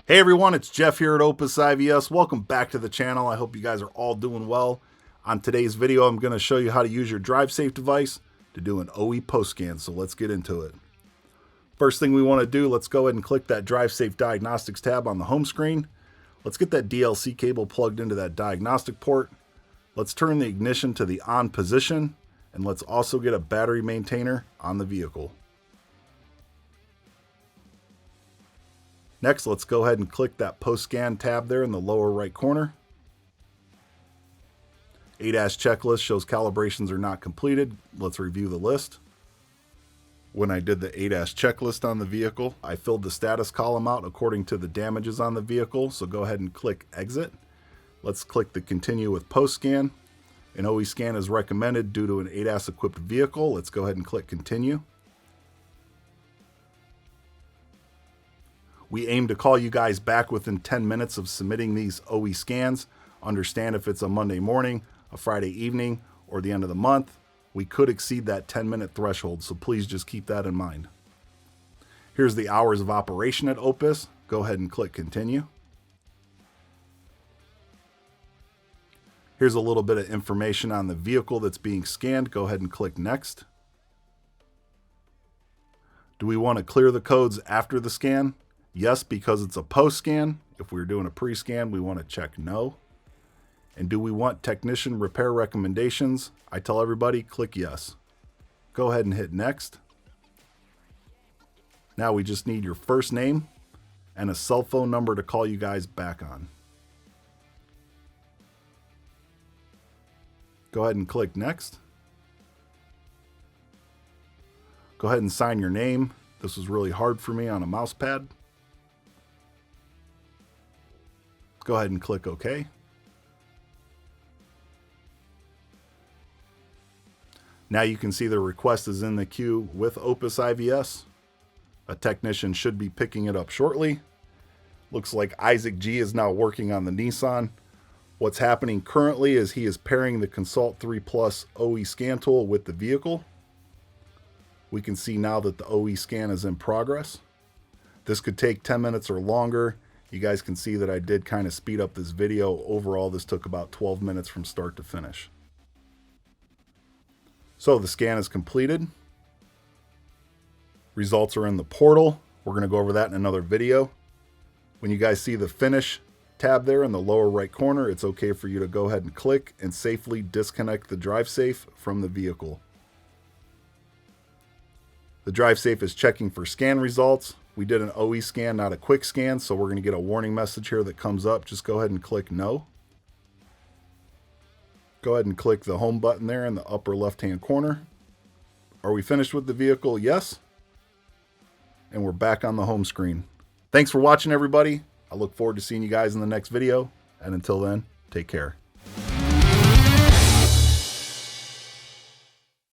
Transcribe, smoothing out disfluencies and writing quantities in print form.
Hey everyone, it's Jeff here at Opus IVS. Welcome back to the channel. I hope you guys are all doing well. On today's video, I'm going to show you how to use your DriveSafe device to do an OE post scan, so let's get into it. First thing we want to do, let's go ahead and click that DriveSafe Diagnostics tab on the home screen. Let's get that DLC cable plugged into that diagnostic port. Let's turn the ignition to the on position, and let's also get a battery maintainer on the vehicle. Next, let's go ahead and click that post-scan tab there in the lower right corner. ADAS checklist shows calibrations are not completed. Let's review the list. When I did the ADAS checklist on the vehicle, I filled the status column out according to the damages on the vehicle, so go ahead and click Exit. Let's click the Continue with Post-Scan. An OE scan is recommended due to an ADAS-equipped vehicle. Let's go ahead and click Continue. We aim to call you guys back within 10 minutes of submitting these OE scans. Understand if it's a Monday morning, a Friday evening, or the end of the month, we could exceed that 10-minute threshold, so please just keep that in mind. Here's the hours of operation at Opus. Go ahead and click Continue. Here's a little bit of information on the vehicle that's being scanned. Go ahead and click Next. Do we want to clear the codes after the scan? Yes, because it's a post-scan. If we were doing a pre-scan, we want to check no. And do we want technician repair recommendations? I tell everybody, click yes. Go ahead and hit next. Now we just need your first name and a cell phone number to call you guys back on. Go ahead and click next. Go ahead and sign your name. This was really hard for me on a mouse pad. Go ahead and click OK. Now you can see the request is in the queue with Opus IVS. A technician should be picking it up shortly. Looks like Isaac G is now working on the Nissan. What's happening currently is he is pairing the Consult 3 Plus OE scan tool with the vehicle. We can see now that the OE scan is in progress. This could take 10 minutes or longer. You guys can see that I did kind of speed up this video. Overall, this took about 12 minutes from start to finish. So the scan is completed. Results are in the portal. We're going to go over that in another video. When you guys see the Finish tab there in the lower right corner, it's okay for you to go ahead and click and safely disconnect the DriveSafe from the vehicle. The DriveSafe is checking for scan results. We did an OE scan, not a quick scan, so we're going to get a warning message here that comes up. Just go ahead and click No. Go ahead and click the Home button there in the upper left-hand corner. Are we finished with the vehicle? Yes. And we're back on the home screen. Thanks for watching, everybody. I look forward to seeing you guys in the next video. And until then, take care.